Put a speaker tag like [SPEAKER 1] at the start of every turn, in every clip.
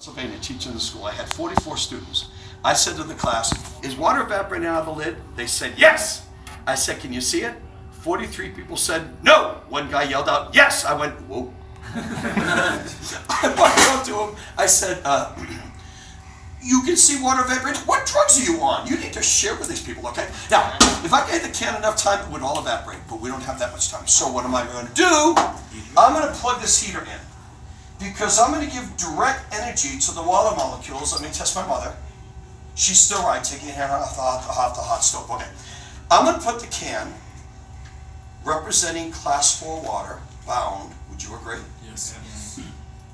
[SPEAKER 1] Pennsylvania teaching in the school. I had 44 students. I said to the class, is water evaporating out of the lid? They said, yes. I said, can you see it? 43 people said, no. One guy yelled out, yes. I went, whoa. I walked up to him. I said, you can see water evaporating. What drugs are you on? You need to share with these people, okay? Now, if I gave the can enough time, it would all evaporate, but we don't have that much time. So what am I going to do? I'm going to plug this heater in because I'm going to give direct energy to the water molecules. Let me test my mother. She's still right, taking her hand off the hot stove. Okay. I'm going to put the can representing class 4 water, bound. Would you agree?
[SPEAKER 2] Yes.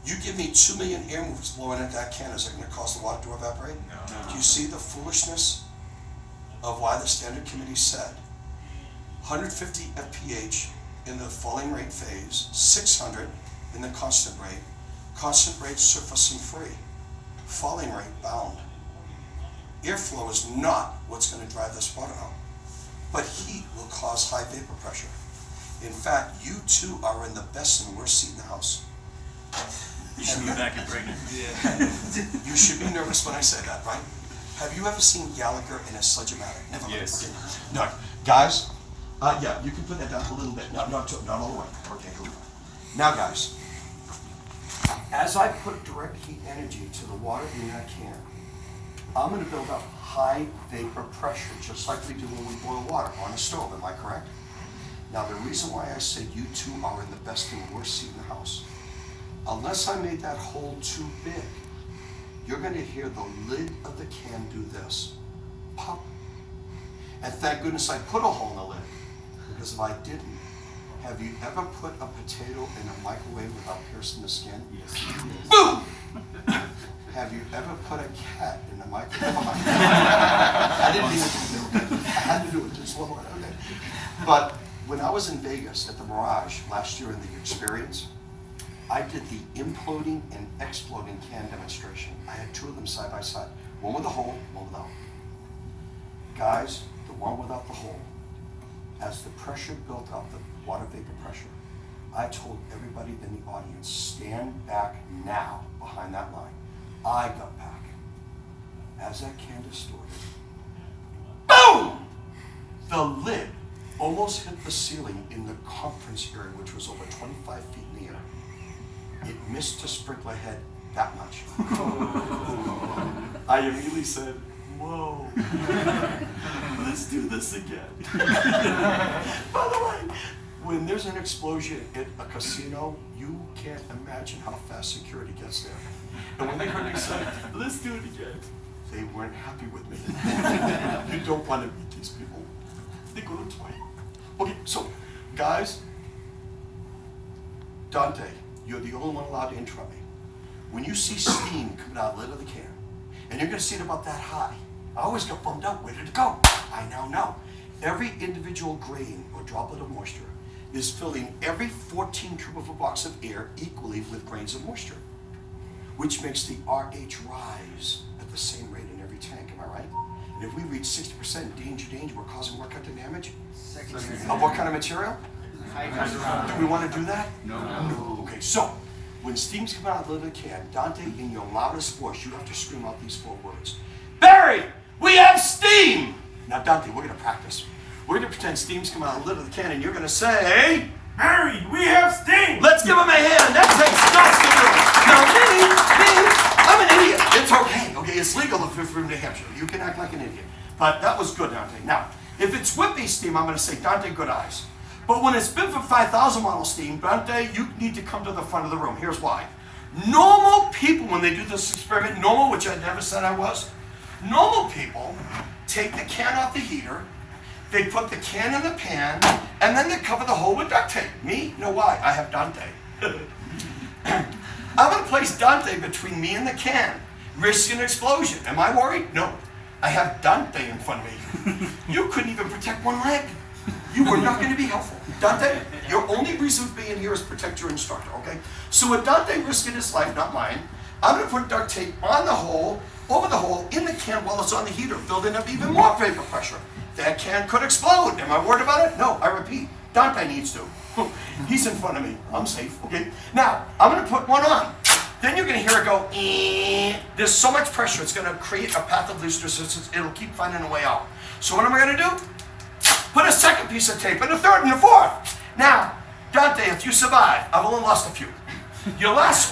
[SPEAKER 1] You give me 2 million air movers blowing at that can, is it going to cause the water to evaporate?
[SPEAKER 2] No.
[SPEAKER 1] Do you see the foolishness of why the Standard Committee said 150 mph in the falling rate phase, 600 in the constant rate surfacing free, falling rate bound. Airflow is not what's going to drive this water out, but heat will cause high vapor pressure. In fact, you two are in the best and worst seat in the house.
[SPEAKER 2] You should be back and pregnant.
[SPEAKER 1] You should be nervous when I say that, right? Have you ever seen Gallagher in a Sledge-O-Matic? Never mind.
[SPEAKER 2] Yes.
[SPEAKER 1] Okay. No, guys. Yeah, you can put that down a little bit. Not all the way. Okay, here we go. Now, guys, as I put direct heat energy to the water in that can, I'm going to build up high vapor pressure, just like we do when we boil water on a stove. Am I correct? Now, the reason why I said you two are in the best and worst seat in the house, unless I made that hole too big, you're going to hear the lid of the can do this. Pop. And thank goodness I put a hole in the lid, because if I didn't, have you ever put a potato in a microwave without piercing the skin?
[SPEAKER 2] Yes.
[SPEAKER 1] Boom! Have you ever put a cat in a microwave? I didn't mean to do it. I had to do it just slow. Okay. But when I was in Vegas at the Mirage last year in the experience, I did the imploding and exploding can demonstration. I had 2 of them side by side. One with a hole, one without. Guys, the one without the hole, as the pressure built up, the water vapor pressure, I told everybody in the audience, stand back now behind that line. I got back. As that can distorted, boom! The lid almost hit the ceiling in the conference area, which was over 25 feet in the air. It missed the sprinkler head that much. I immediately said, whoa, let's do this again. By the way, when there's an explosion at a casino, you can't imagine how fast security gets there. And when they heard me say, let's do it again, they weren't happy with me. You don't want to meet these people. They go to 20. Okay, so guys, Dante, you're the only one allowed to interrupt me. When you see steam coming out of the lid of the can, and you're going to see it about that high, I always get bummed out. Where did it go? I now know. Every individual grain or droplet of moisture is filling every 14 cubic foot box of air equally with grains of moisture, which makes the RH rise at the same rate in every tank. Am I right? And if we reach 60% danger, we're causing what kind of damage? Of what kind of material? Do we want to do that? No. Okay, so when steam's coming out of the lid of the can, Dante, in your loudest voice, you have to scream out these 4 words. Barry, we have steam! Now, Dante, we're going to practice. We're going to pretend steam's coming out of the lid of the can, and you're going to say,
[SPEAKER 2] Barry, we have steam!
[SPEAKER 1] Let's give him a hand. That takes guts to do it. Now, me, I'm an idiot. It's okay. Okay, it's legal if you're from New Hampshire. You can act like an idiot. But that was good, Dante. Now, if it's whippy steam, I'm going to say, Dante, good eyes. But when it's been for 5,000 model steam, Dante, you need to come to the front of the room. Here's why. Normal people, when they do this experiment, normal, which I never said I was, normal people take the can off the heater, they put the can in the pan, and then they cover the hole with duct tape. Me? No, why? I have Dante. I'm going to place Dante between me and the can, risking an explosion. Am I worried? No. I have Dante in front of me. You couldn't even protect one leg. You were not going to be helpful. Dante, your only reason for being here is protect your instructor, okay? So with Dante risking his life, not mine, I'm going to put duct tape on the hole, over the hole, in the can while it's on the heater, building up even more vapor pressure. That can could explode. Am I worried about it? No, I repeat, Dante needs to. He's in front of me. I'm safe, okay? Now, I'm going to put one on. Then you're going to hear it go, there's so much pressure, it's going to create a path of least resistance. It'll keep finding a way out. So what am I going to do? Put a second piece of tape, and a third, and a fourth. Now, Dante, if you survive, I've only lost a few. Your last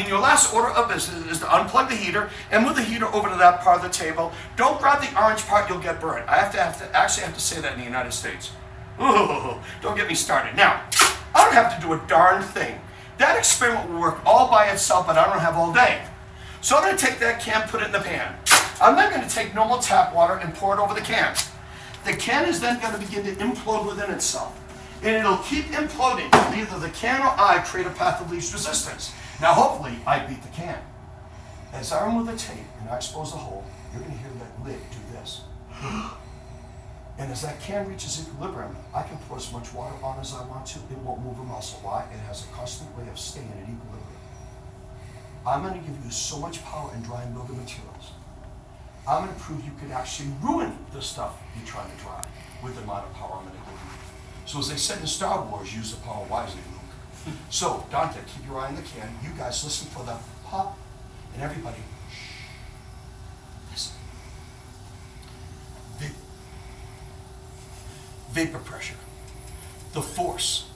[SPEAKER 1] your last order of business is to unplug the heater and move the heater over to that part of the table. Don't grab the orange part, you'll get burned. I actually have to say that in the United States. Ooh, don't get me started. Now, I don't have to do a darn thing. That experiment will work all by itself, but I don't have all day. So I'm going to take that can, put it in the pan. I'm then going to take normal tap water and pour it over the can. The can is then going to begin to implode within itself. And it'll keep imploding. Either the can or I create a path of least resistance. Now hopefully I beat the can. As I remove the tape and I expose the hole, you're going to hear that lid do this. And as that can reaches equilibrium, I can pour as much water on as I want to. It won't move a muscle. Why? It has a constant way of staying at equilibrium. I'm going to give you so much power in drying building materials. I'm going to prove you could actually ruin the stuff you're trying to dry with the amount of power I'm going to give you. So as they said in Star Wars, use the power wisely, Luke. So, Dante, keep your eye on the can. You guys listen for the pop. And everybody, shh. Listen. Vapor pressure. The force.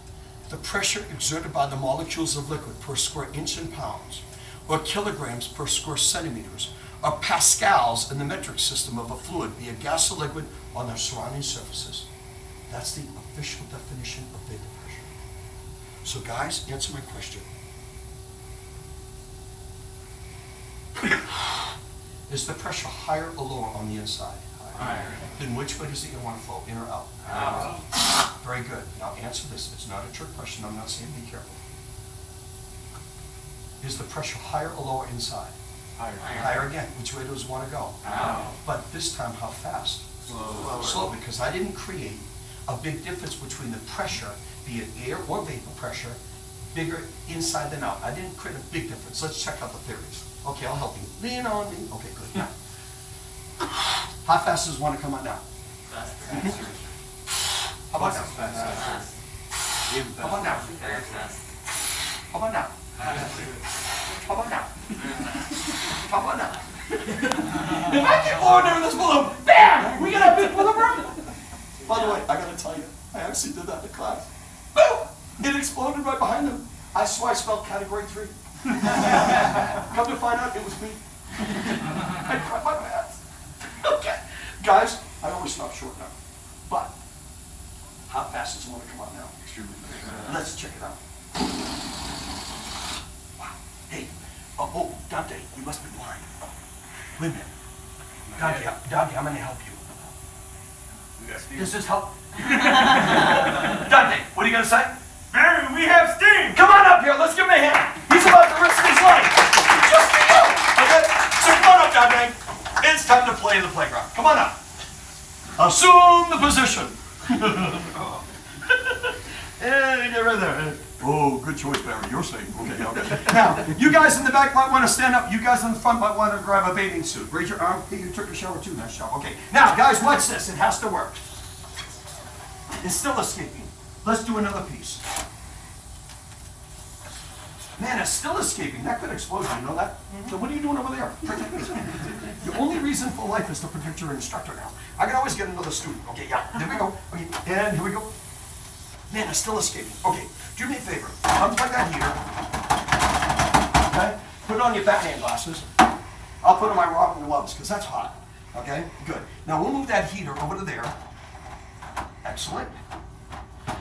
[SPEAKER 1] The pressure exerted by the molecules of liquid per square inch in pounds, or kilograms per square centimeters, or pascals in the metric system of a fluid, be it gas or liquid, on their surrounding surfaces. That's the official definition of vapor pressure. So guys, answer my question. Is the pressure higher or lower on the inside?
[SPEAKER 2] Higher.
[SPEAKER 1] Then which way does the air want to flow, in or out?
[SPEAKER 2] Out.
[SPEAKER 1] Very good. Now answer this. It's not a trick question. I'm not saying be careful. Is the pressure higher or lower inside?
[SPEAKER 2] Higher.
[SPEAKER 1] Higher again. Which way does it want to go?
[SPEAKER 2] Out.
[SPEAKER 1] But this time, how fast?
[SPEAKER 2] Slow.
[SPEAKER 1] Slow, because I didn't create a big difference between the pressure, be it air or vapor pressure, bigger inside than out. I didn't create a big difference. Let's check out the theories. Okay, I'll help you. Lean on me. Okay, good. Now, how fast does it want to come out now?
[SPEAKER 2] Faster.
[SPEAKER 1] How about now?
[SPEAKER 2] Faster.
[SPEAKER 1] How about now? How about now? How about now? How about now? If I keep blowing there in this balloon, bam! We get a big equilibrium. By the way, I gotta tell you, I actually did that in class. Boom! It exploded right behind them. I swear I smelled category 3. Come to find out, it was me. I cried my pants. Okay. Guys, I always stop short now. But, how fast does it want to come out now?
[SPEAKER 2] Extremely fast.
[SPEAKER 1] Let's check it out. Wow. Hey, oh, Dante, you must be blind. Wait a minute. Dante, I'm going to help you.
[SPEAKER 2] We got steam.
[SPEAKER 1] Does this help? Dante, what are you going to say?
[SPEAKER 2] Barry, we have steam!
[SPEAKER 1] Come on up here, let's give him a hand. He's about to risk his life. Just for you. Okay? So come on up, Dante. It's time to play in the playground. Come on up. Assume the position. Hey, get right there. Oh, good choice, Barry. You're safe. Okay. Now, you guys in the back might want to stand up. You guys in the front might want to grab a bathing suit. Raise your arm. Hey, you took a shower too. Nice shower. Okay. Now, guys, watch this. It has to work. It's still escaping. Let's do another piece. Man, it's still escaping. That could explode. You know that? So what are you doing over there? Protect me. Your only reason for life is to protect your instructor now. I can always get another student. Okay, yeah. There we go. Okay, and here we go. Man, it's still escaping. Okay, do me a favor. Unplug that heater. Okay? Put it on your Batman glasses. I'll put on my Robin gloves, because that's hot. Okay? Good. Now we'll move that heater over to there. Excellent.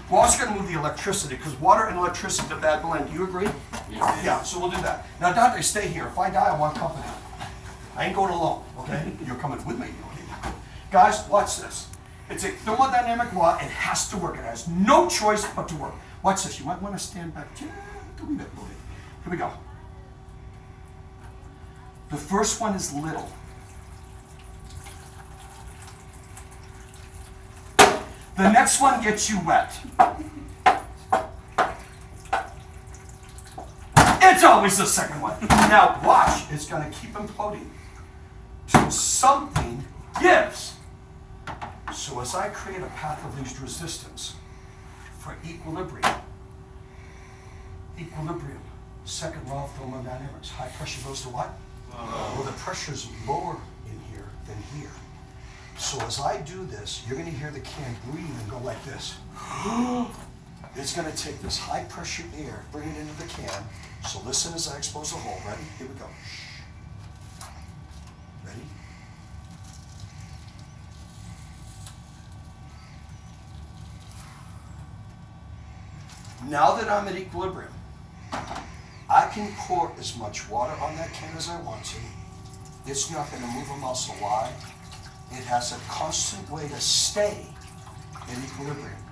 [SPEAKER 1] We're also going to move the electricity, because water and electricity is a bad blend. Do you agree? Yeah, so we'll do that. Now, Dante, stay here. If I die, I want company. I ain't going alone, okay? You're coming with me, okay? Guys, watch this. It's a thermodynamic law. It has to work. It has no choice but to work. Watch this. You might want to stand back just a wee bit. Okay. Here we go. The first one is little. The next one gets you wet. It's always the second one. Now watch, it's going to keep imploding till something gives. So as I create a path of least resistance for equilibrium, Second law of thermodynamics, high pressure goes to what? Well, the pressure's lower in here than here. So as I do this, you're gonna hear the can breathe and go like this. It's gonna take this high pressure air, bring it into the can. So listen as I expose the hole. Ready? Here we go. Ready? Now that I'm at equilibrium, I can pour as much water on that can as I want to. It's not going to move a muscle. Why? It has a constant way to stay in equilibrium.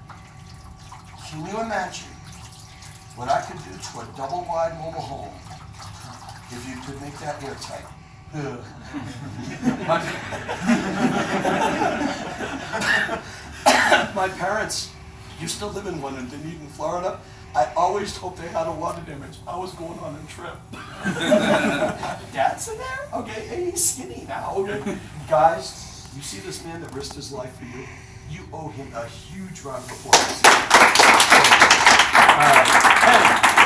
[SPEAKER 1] Can you imagine what I could do to a double wide mobile home if you could make that airtight? My parents used to live in one in Dunedin, Florida. I always hoped they had a water damage. I was going on a trip. Dad's in there? Okay, hey, he's skinny now. Okay. Guys, you see this man that risked his life for you? You owe him a huge round of applause. Hey,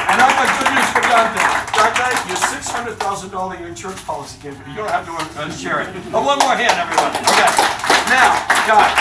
[SPEAKER 1] and I've got good news for Dante. Dante, your $600,000 your insurance policy came for you. You don't have to share it. But one more hand, everybody. Okay. Now, guys.